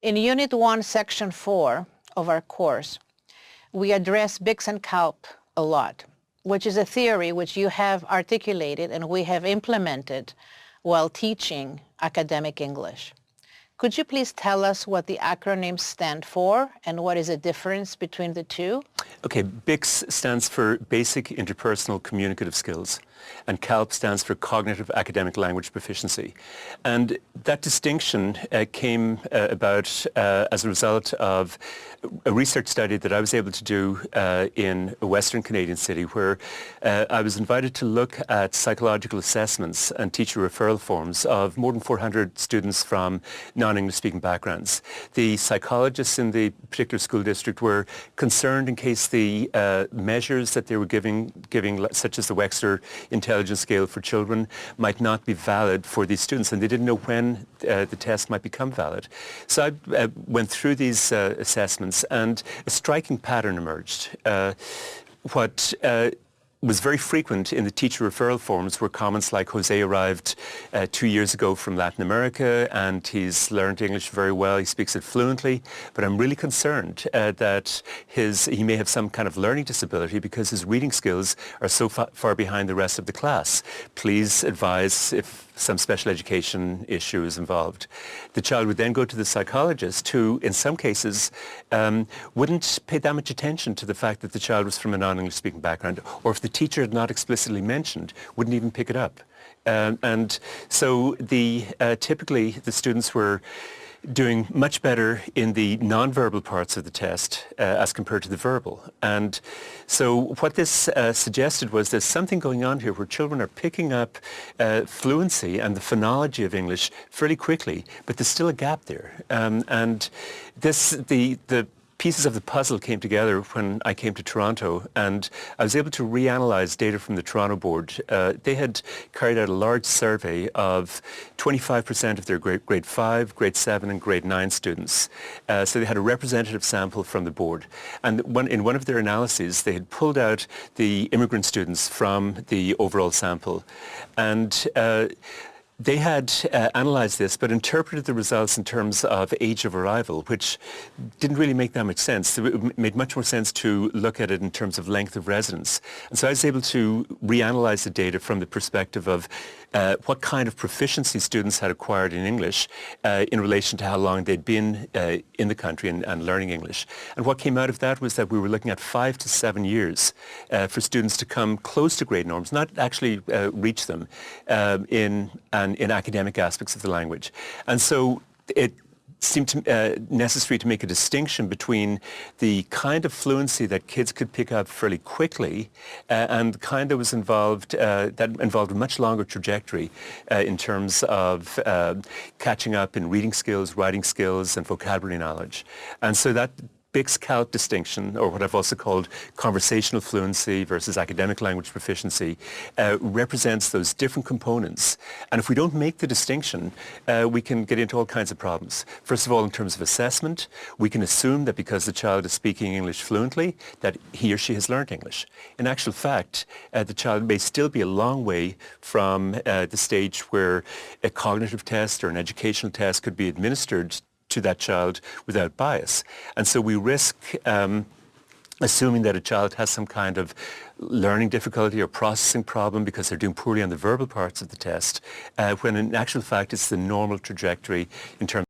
In Unit 1, Section 4 of our course, we address BICS and CALP a lot, which is a theory which you have articulated and we have implemented while teaching academic English. Could you please tell us what the acronyms stand for and what is the difference between the two? Okay, BICS stands for Basic Interpersonal Communicative Skills, and CALP stands for Cognitive Academic Language Proficiency. And that distinction came about as a result of a research study that I was able to do in a Western Canadian city where I was invited to look at psychological assessments and teacher referral forms of more than 400 students from non-English speaking backgrounds. The psychologists in the particular school district were concerned in case the measures that they were giving, such as the Wechsler intelligence scale for children, might not be valid for these students, and they didn't know when the test might become valid. So I went through these assessments, and a striking pattern emerged. What was very frequent in the teacher referral forms were comments like, Jose arrived 2 years ago from Latin America and he's learned English very well, he speaks it fluently, but I'm really concerned that he may have some kind of learning disability because his reading skills are so far behind the rest of the class. Please advise if some special education issue is involved. The child would then go to the psychologist who, in some cases, wouldn't pay that much attention to the fact that the child was from a non-English speaking background, or if the teacher had not explicitly mentioned, wouldn't even pick it up. And so typically the students were doing much better in the non-verbal parts of the test as compared to the verbal. And so what this suggested was there's something going on here where children are picking up fluency and the phonology of English fairly quickly, but there's still a gap there. And the pieces of the puzzle came together when I came to Toronto, and I was able to reanalyze data from the Toronto board. They had carried out a large survey of 25% of their grade 5, grade 7 and grade 9 students. So they had a representative sample from the board. And in one of their analyses, they had pulled out the immigrant students from the overall sample. And they had analysed this, but interpreted the results in terms of age of arrival, which didn't really make that much sense. It made much more sense to look at it in terms of length of residence. And so I was able to reanalyze the data from the perspective of what kind of proficiency students had acquired in English in relation to how long they'd been in the country and learning English. And what came out of that was that we were looking at 5 to 7 years for students to come close to grade norms, not actually reach them in academic aspects of the language. And so it seemed necessary to make a distinction between the kind of fluency that kids could pick up fairly quickly and the kind that was involved a much longer trajectory in terms of catching up in reading skills, writing skills, and vocabulary knowledge. And so that BICS-CALP distinction, or what I've also called conversational fluency versus academic language proficiency, represents those different components. And if we don't make the distinction, we can get into all kinds of problems. First of all, in terms of assessment, we can assume that because the child is speaking English fluently, that he or she has learned English. In actual fact, the child may still be a long way from the stage where a cognitive test or an educational test could be administered to that child without bias. And so we risk assuming that a child has some kind of learning difficulty or processing problem because they're doing poorly on the verbal parts of the test, when in actual fact it's the normal trajectory in terms